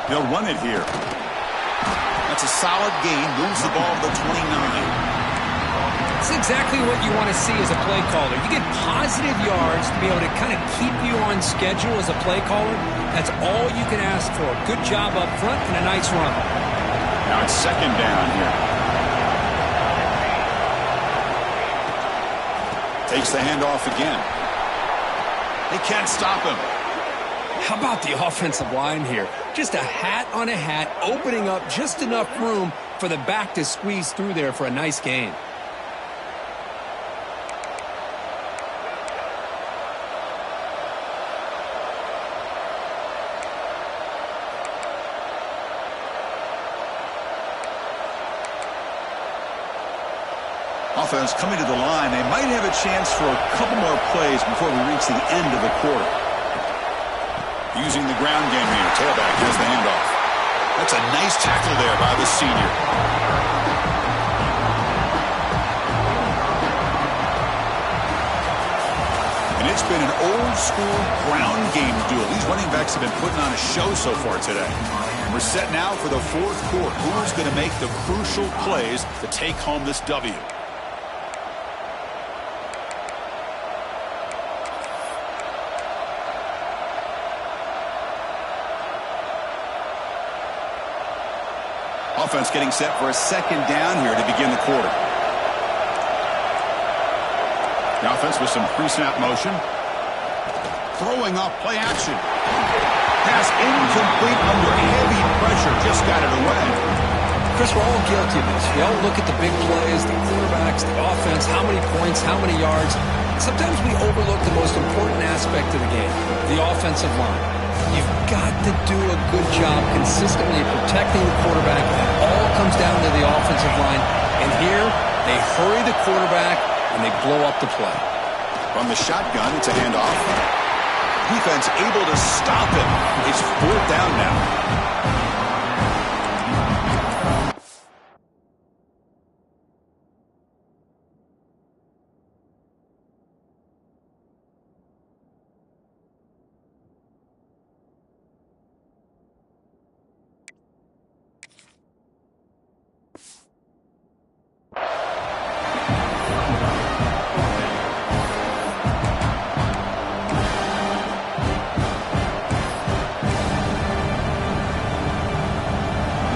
They'll run it here. That's a solid gain. Moves the ball to the 29. That's exactly what you want to see as a play caller. You get positive yards to be able to kind of keep you on schedule as a play caller. That's all you can ask for. Good job up front and a nice run. Now it's 2nd down here. Takes the handoff again. They can't stop him. How about the offensive line here? Just a hat on a hat, opening up just enough room for the back to squeeze through there for a nice gain. offense coming to the line. They might have a chance for a couple more plays before we reach the end of the quarter. Using the ground game here. Tailback has the handoff. That's a nice tackle there by the senior. And it's been an old-school ground game duel. These running backs have been putting on a show so far today. We're set now for the fourth quarter. Who's going to make the crucial plays to take home this W? Offense getting set for a second down here to begin the quarter. The offense with some pre-snap motion. Throwing off play action. Pass incomplete under heavy pressure. Just got it away. Chris, we're all guilty of this. We all look at the big plays, the quarterbacks, the offense, how many points, how many yards. Sometimes we overlook the most important aspect of the game, the offensive line. You've got to do a good job consistently protecting the quarterback. It all comes down to the offensive line. And here, they hurry the quarterback, and they blow up the play. From the shotgun, it's a handoff. Defense able to stop it. It's fourth down now.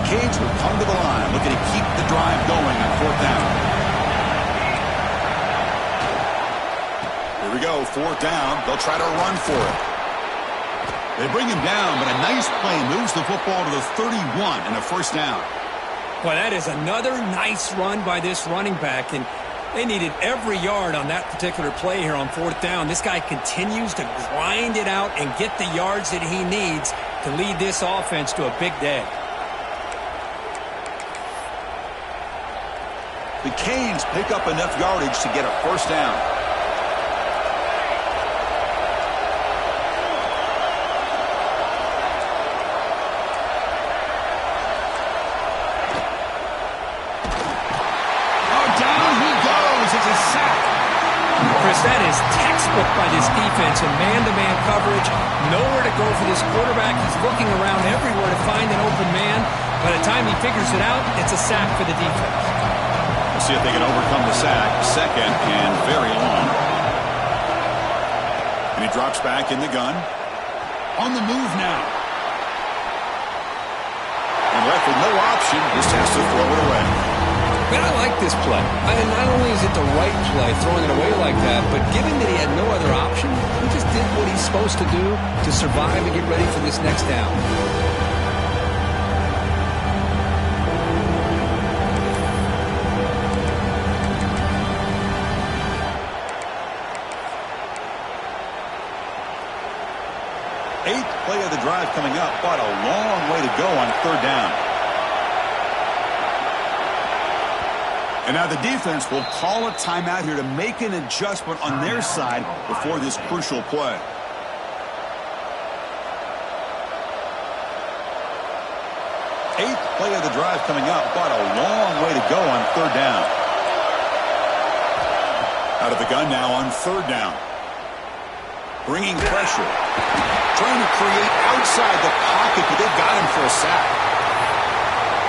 Canes will come to the line, looking to keep the drive going on fourth down. Here we go, fourth down. They'll try to run for it. They bring him down, but a nice play moves the football to the 31 and a first down. Boy, that is another nice run by this running back, and they needed every yard on that particular play here on fourth down. This guy continues to grind it out and get the yards that he needs to lead this offense to a big day. The Canes pick up enough yardage to get a first down. Oh, down he goes. It's a sack. Chris, that is textbook by this defense in man-to-man coverage. Nowhere to go for this quarterback. He's looking around everywhere to find an open man. By the time he figures it out, it's a sack for the defense. See if they can overcome the sack. Second and very long. And he drops back in the gun. On the move now. And left with no option, just has to throw it away. Man, I like this play. Not only is it the right play, throwing it away like that, but given that he had no other option, he just did what he's supposed to do to survive and get ready for this next down. Eighth play of the drive coming up, but a long way to go on third down. And now the defense will call a timeout here to make an adjustment on their side before this crucial play. Eighth play of the drive coming up, but a long way to go on third down. Out of the gun now on third down. Bringing pressure. Trying to create outside the pocket, but they've got him for a sack.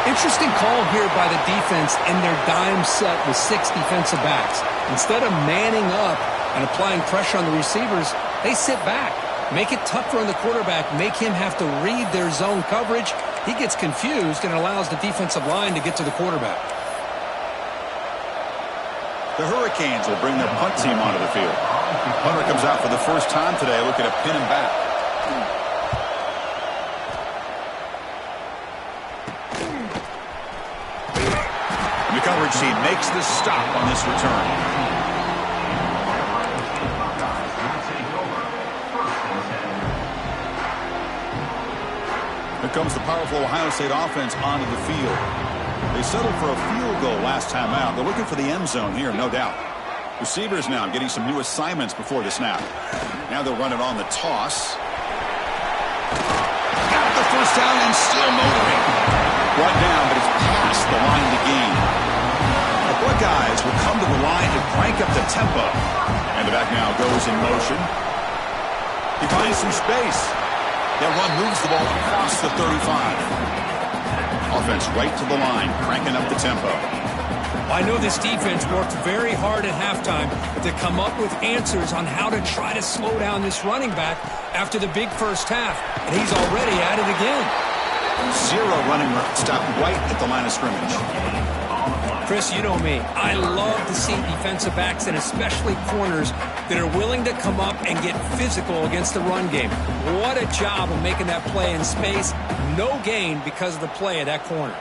Interesting call here by the defense in their dime set with 6 defensive backs. Instead of manning up and applying pressure on the receivers, they sit back. Make it tougher on the quarterback. Make him have to read their zone coverage. He gets confused and allows the defensive line to get to the quarterback. The Hurricanes will bring their punt team onto the field. Punter comes out for the first time today, looking to pin him back. And the coverage team makes the stop on this return. Here comes the powerful Ohio State offense onto the field. They settled for a field goal last time out. They're looking for the end zone here, no doubt. Receivers now getting some new assignments before the snap. Now they'll run it on the toss. Got the first down and still motoring. Brought down, but it's past the line to gain. The Buckeyes will come to the line to crank up the tempo. And the back now goes in motion. He finds some space. That run moves the ball across the 35. Offense right to the line, cranking up the tempo. I know this defense worked very hard at halftime to come up with answers on how to try to slow down this running back after the big first half, and he's already at it again. Zero running stop right at the line of scrimmage. Chris, you know me. I love to see defensive backs and especially corners that are willing to come up and get physical against the run game. What a job of making that play in space. No gain because of the play of that corner.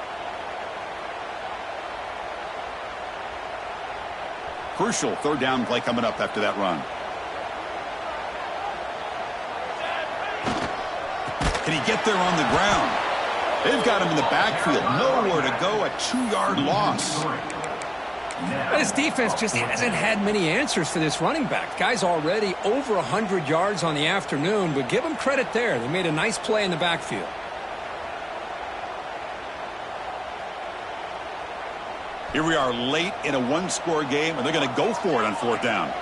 Crucial third down play coming up after that run. Can he get there on the ground? They've got him in the backfield. Nowhere to go. A 2-yard loss. This defense just hasn't had many answers for this running back. Guy's already over 100 yards on the afternoon, but give him credit there. They made a nice play in the backfield. Here we are late in a one-score game, and they're going to go for it on fourth down.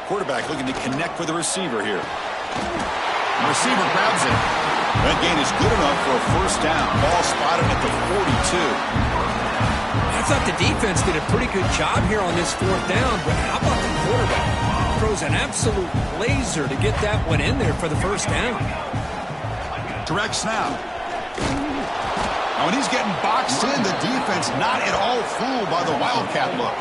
Quarterback looking to connect with the receiver here. The receiver grabs it. That gain is good enough for a first down. Ball spotted at the 42. I thought the defense did a pretty good job here on this fourth down, but how about the quarterback? Throws an absolute laser to get that one in there for the first down. Direct snap. Now when he's getting boxed in, the defense not at all fooled by the Wildcat look.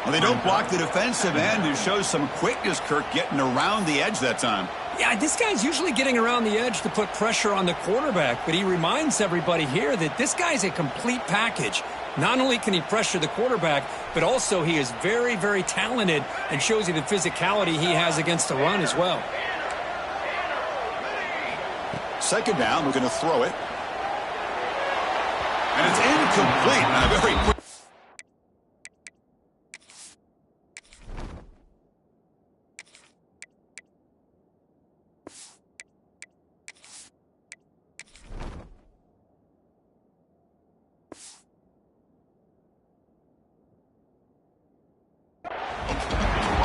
Well, they don't block the defensive end, who shows some quickness, Kirk, getting around the edge that time. Yeah, this guy's usually getting around the edge to put pressure on the quarterback, but he reminds everybody here that this guy's a complete package. Not only can he pressure the quarterback, but also he is very, very talented and shows you the physicality he has against the run as well. Second down, we're going to throw it. And it's incomplete. A very quick.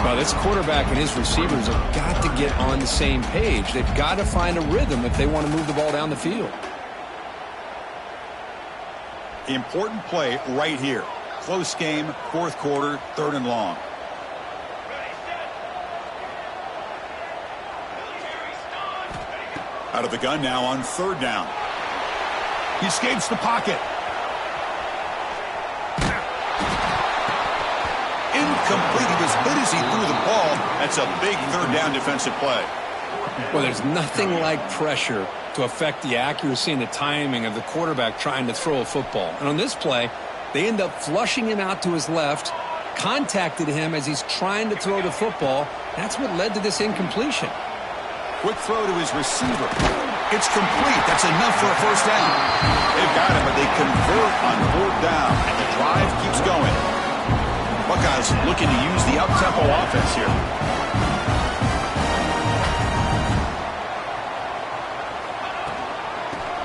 Well, this quarterback and his receivers have got to get on the same page. They've got to find a rhythm if they want to move the ball down the field. The important play right here. Close game, fourth quarter, third and long. Out of the gun now on third down. He escapes the pocket. Incomplete. He was hit as he threw the ball. That's a big third down defensive play. Well, there's nothing like pressure to affect the accuracy and the timing of the quarterback trying to throw a football. And on this play, they end up flushing him out to his left, contacted him as he's trying to throw the football. That's what led to this incompletion. Quick throw to his receiver. It's complete. That's enough for a first down. They've got it, but they convert on fourth down, and the drive keeps going. Buckeyes looking to use the up-tempo offense here.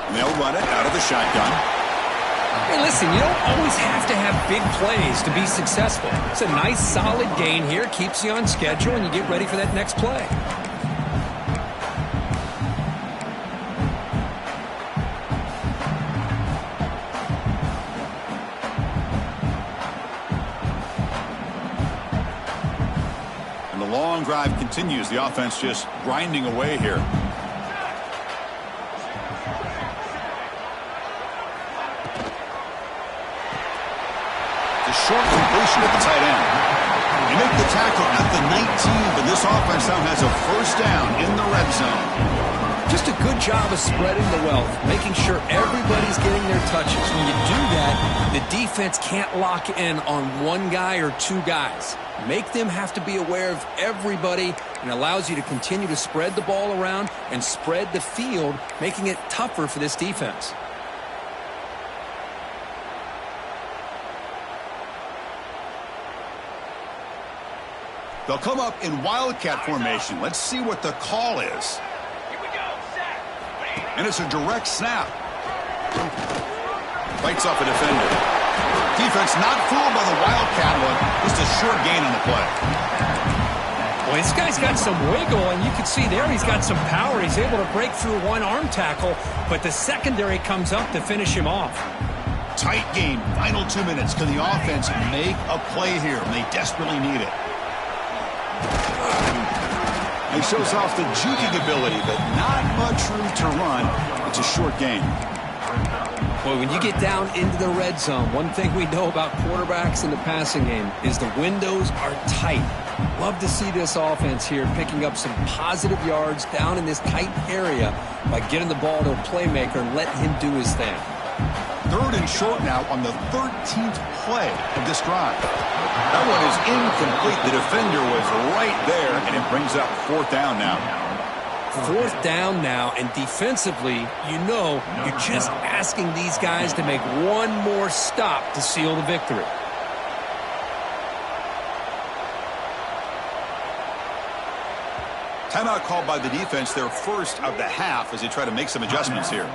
And they'll run it out of the shotgun. Hey, listen, you don't always have to have big plays to be successful. It's a nice, solid gain here, keeps you on schedule, and you get ready for that next play. Long drive continues. The offense just grinding away here. The short completion at the tight end. They make the tackle at the 19, but this offense now has a first down in the red zone. Just a good job of spreading the wealth, making sure everybody's getting their touches. When you do that, The defense can't lock in on one guy or two guys. Make them have to be aware of everybody, and allows you to continue to spread the ball around and spread the field, making it tougher for this defense. They'll come up in wildcat formation. Let's see what the call is. And it's a direct snap. Fights off a defender. Defense not fooled by the wildcat one. Just a short gain on the play. Well, this guy's got some wiggle, and you can see there he's got some power. He's able to break through one arm tackle, but the secondary comes up to finish him off. Tight game. Final 2 minutes. Can the offense make a play here? And they desperately need it. He shows off the juking ability, but not much room to run. It's a short game. Well, when you get down into the red zone, one thing we know about quarterbacks in the passing game is the windows are tight. Love to see this offense here picking up some positive yards down in this tight area by getting the ball to a playmaker and letting him do his thing. 3rd and short now on the 13th play of this drive. That one is incomplete. The defender was right there, and it brings up 4th down now. 4th down now, and defensively, you're just asking these guys to make one more stop to seal the victory. Timeout called by the defense, their first of the half, as they try to make some adjustments here.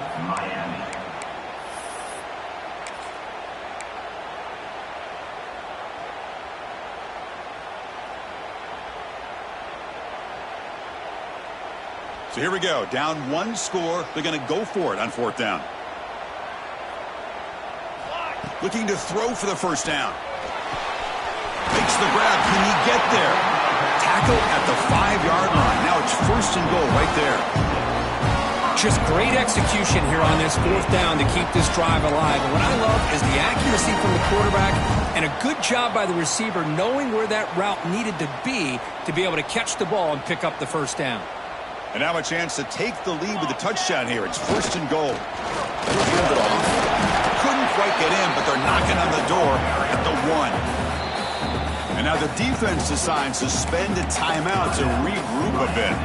So here we go. Down 1 score. They're going to go for it on 4th down. Looking to throw for the first down. Makes the grab. Can he get there? Tackle at the 5-yard line. Now it's 1st and goal right there. Just great execution here on this 4th down to keep this drive alive. And what I love is the accuracy from the quarterback and a good job by the receiver knowing where that route needed to be able to catch the ball and pick up the first down. And now a chance to take the lead with a touchdown here. It's 1st and goal. Hand it off. Couldn't quite get in, but they're knocking on the door at the 1. And now the defense decides to spend a timeout to regroup a bit.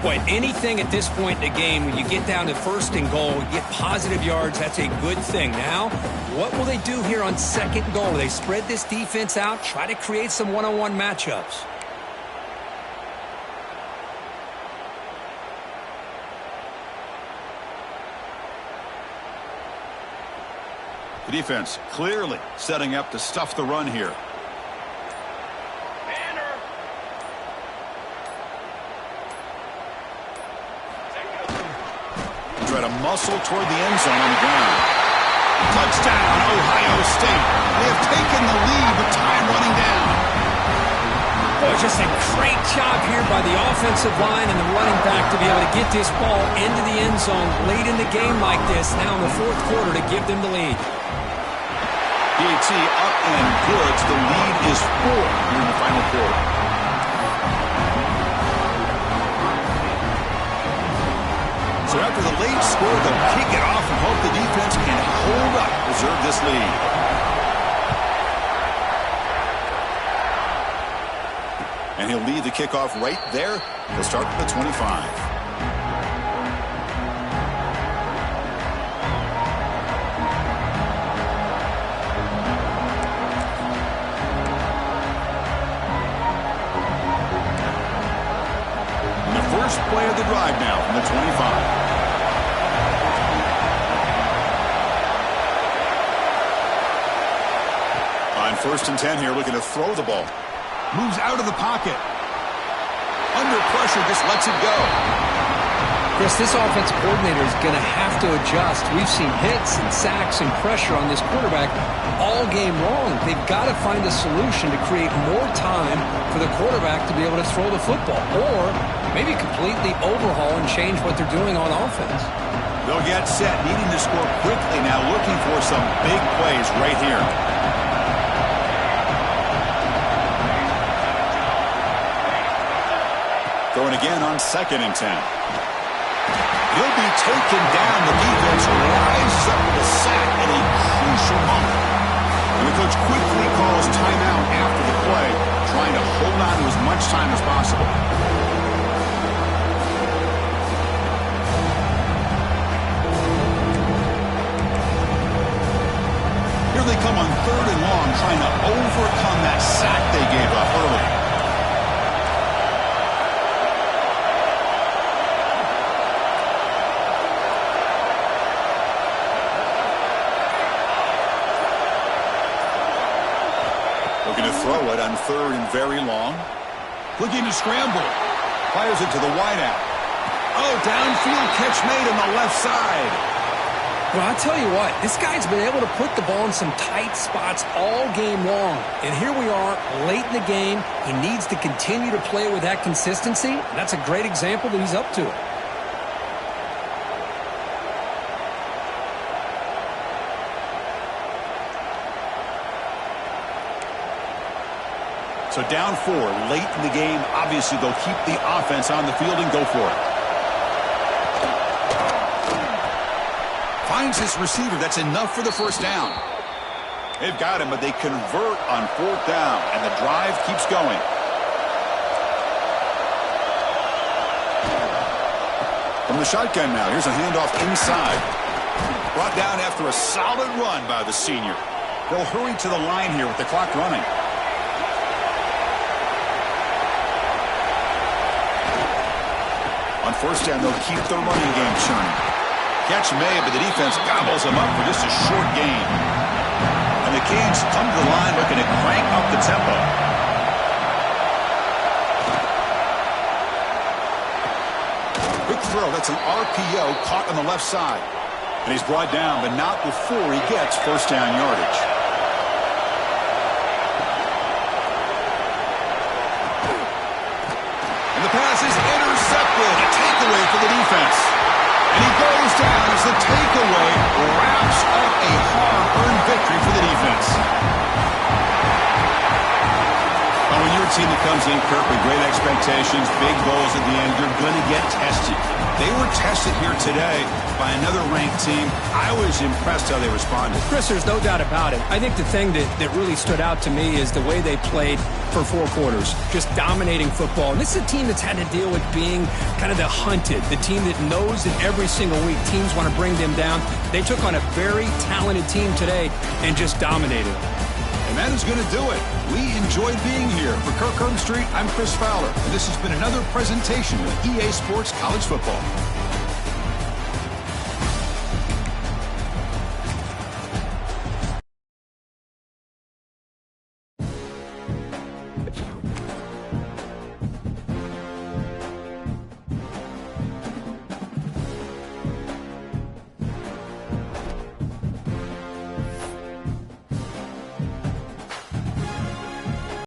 Boy, anything at this point in the game, when you get down to 1st and goal, get positive yards, that's a good thing. Now, what will they do here on 2nd and goal? They spread this defense out, try to create some one-on-one matchups. The defense clearly setting up to stuff the run here. Try to muscle toward the end zone on the ground. Touchdown, Ohio State. They have taken the lead with time running down. Boy, just a great job here by the offensive line and the running back to be able to get this ball into the end zone late in the game like this, now in the 4th quarter, to give them the lead. PAT up and good. The lead is 4 here in the final quarter. So after the late score, they'll kick it off and hope the defense can hold up, preserve this lead. And he'll lead the kickoff right there. He'll start with the 25. First play of the drive now from the 25. On 1st and 10 here, looking to throw the ball. Moves out of the pocket. Under pressure, just lets it go. Chris, this offensive coordinator is going to have to adjust. We've seen hits and sacks and pressure on this quarterback all game long. They've got to find a solution to create more time for the quarterback to be able to throw the football, or maybe completely overhaul and change what they're doing on offense. They'll get set, needing to score quickly now, looking for some big plays right here. Throwing again on 2nd and 10. He'll be taken down. The defense rises up with a sack in a crucial moment. coach quickly calls timeout after the play, trying to hold on to as much time as possible. Here they come on 3rd and long, trying to overcome that sack they gave up early. Looking to throw it on 3rd and very long. Looking to scramble. Fires it to the wideout. Oh, downfield catch made on the left side. Well, I'll tell you what, this guy's been able to put the ball in some tight spots all game long. And here we are, late in the game. He needs to continue to play with that consistency. And that's a great example that he's up to it. So down 4, late in the game. Obviously, they'll keep the offense on the field and go for it. Finds his receiver. That's enough for the first down. They've got him, but they convert on 4th down, and the drive keeps going. From the shotgun now, here's a handoff inside. Brought down after a solid run by the senior. They'll hurry to the line here with the clock running. On 1st down, they'll keep their running game churning. Catch made, but the defense gobbles him up for just a short gain. And the Canes come to the line looking to crank up the tempo. Quick throw. That's an RPO caught on the left side. And he's brought down, but not before he gets 1st down yardage. And the pass is intercepted. A takeaway for the defense. And he goes down as the takeaway wraps up a hard-earned victory for the defense. Well, when you're a team that comes in, Kirk, with great expectations, big goals at the end, you're going to get tested. They were tested here today by another ranked team. I was impressed how they responded. Chris, there's no doubt about it. I think the thing that really stood out to me is the way they played for 4 quarters, just dominating football. And this is a team that's had to deal with being kind of the hunted, the team that knows that every single week teams want to bring them down. They took on a very talented team today and just dominated them. And that is going to do it. We enjoyed being here. For Kirk Street, I'm Chris Fowler, and this has been another presentation of EA Sports College Football.